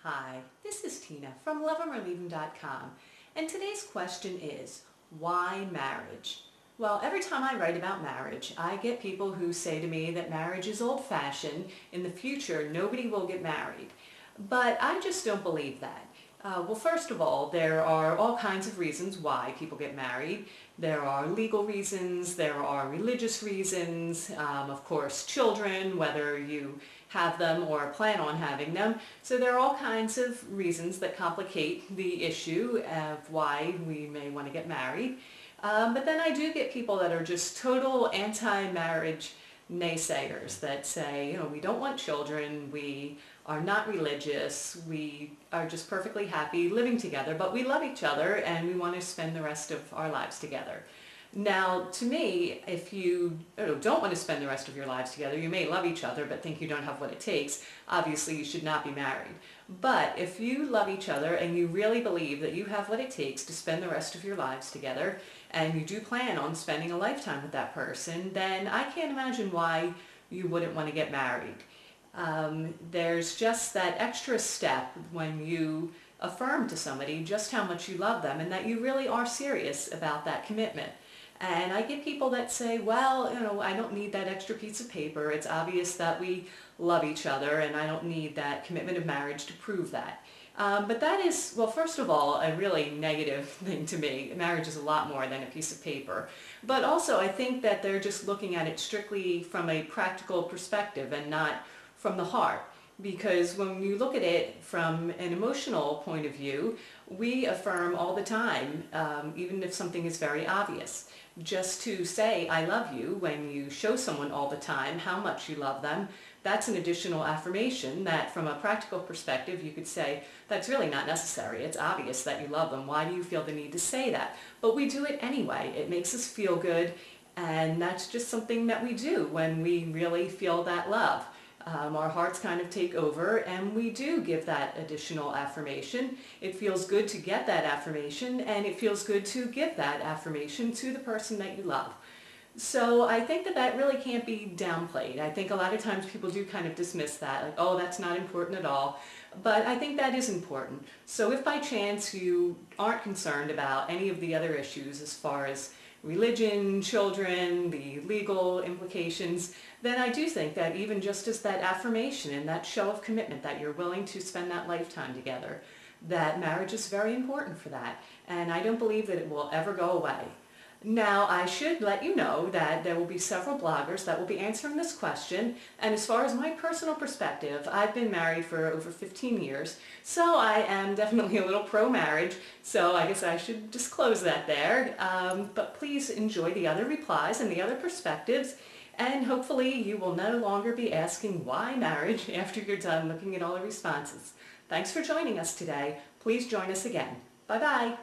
Hi, this is Tina from Love'Em or Leave 'Em.com, and today's question is, why marriage? Well, every time I write about marriage, I get people who say to me that marriage is old-fashioned. In the future, nobody will get married. But I just don't believe that. Well, first of all, there are all kinds of reasons why people get married. There are legal reasons, there are religious reasons, of course children, whether you have them or plan on having them. So there are all kinds of reasons that complicate the issue of why we may want to get married. But then I do get people that are just total anti-marriage naysayers that say, we don't want children, we are not religious, we are just perfectly happy living together, but we love each other and we want to spend the rest of our lives together. Now, to me, if you don't want to spend the rest of your lives together, you may love each other but think you don't have what it takes, obviously you should not be married. But if you love each other and you really believe that you have what it takes to spend the rest of your lives together, and you do plan on spending a lifetime with that person, then I can't imagine why you wouldn't want to get married. There's just that extra step when you affirm to somebody just how much you love them and that you really are serious about that commitment. And I get people that say, well, I don't need that extra piece of paper. It's obvious that we love each other and I don't need that commitment of marriage to prove that. But that is, well, first of all, a really negative thing to me. Marriage is a lot more than a piece of paper. But also, I think that they're just looking at it strictly from a practical perspective and not from the heart. Because when you look at it from an emotional point of view, we affirm all the time, even if something is very obvious. Just to say, I love you, when you show someone all the time how much you love them, that's an additional affirmation that from a practical perspective you could say, that's really not necessary. It's obvious that you love them. Why do you feel the need to say that? But we do it anyway. It makes us feel good, and that's just something that we do when we really feel that love. Our hearts kind of take over and we do give that additional affirmation. It feels good to get that affirmation and it feels good to give that affirmation to the person that you love. So I think that that really can't be downplayed. I think a lot of times people do kind of dismiss that, like, oh, that's not important at all. But I think that is important. So if by chance you aren't concerned about any of the other issues as far as religion, children, the legal implications, then I do think that even just as that affirmation and that show of commitment that you're willing to spend that lifetime together, that marriage is very important for that. And I don't believe that it will ever go away. Now, I should let you know that there will be several bloggers that will be answering this question, and as far as my personal perspective, I've been married for over 15 years, so I am definitely a little pro-marriage, so I guess I should disclose that there. But please enjoy the other replies and the other perspectives, and hopefully you will no longer be asking why marriage after you're done looking at all the responses. Thanks for joining us today. Please join us again. Bye-bye.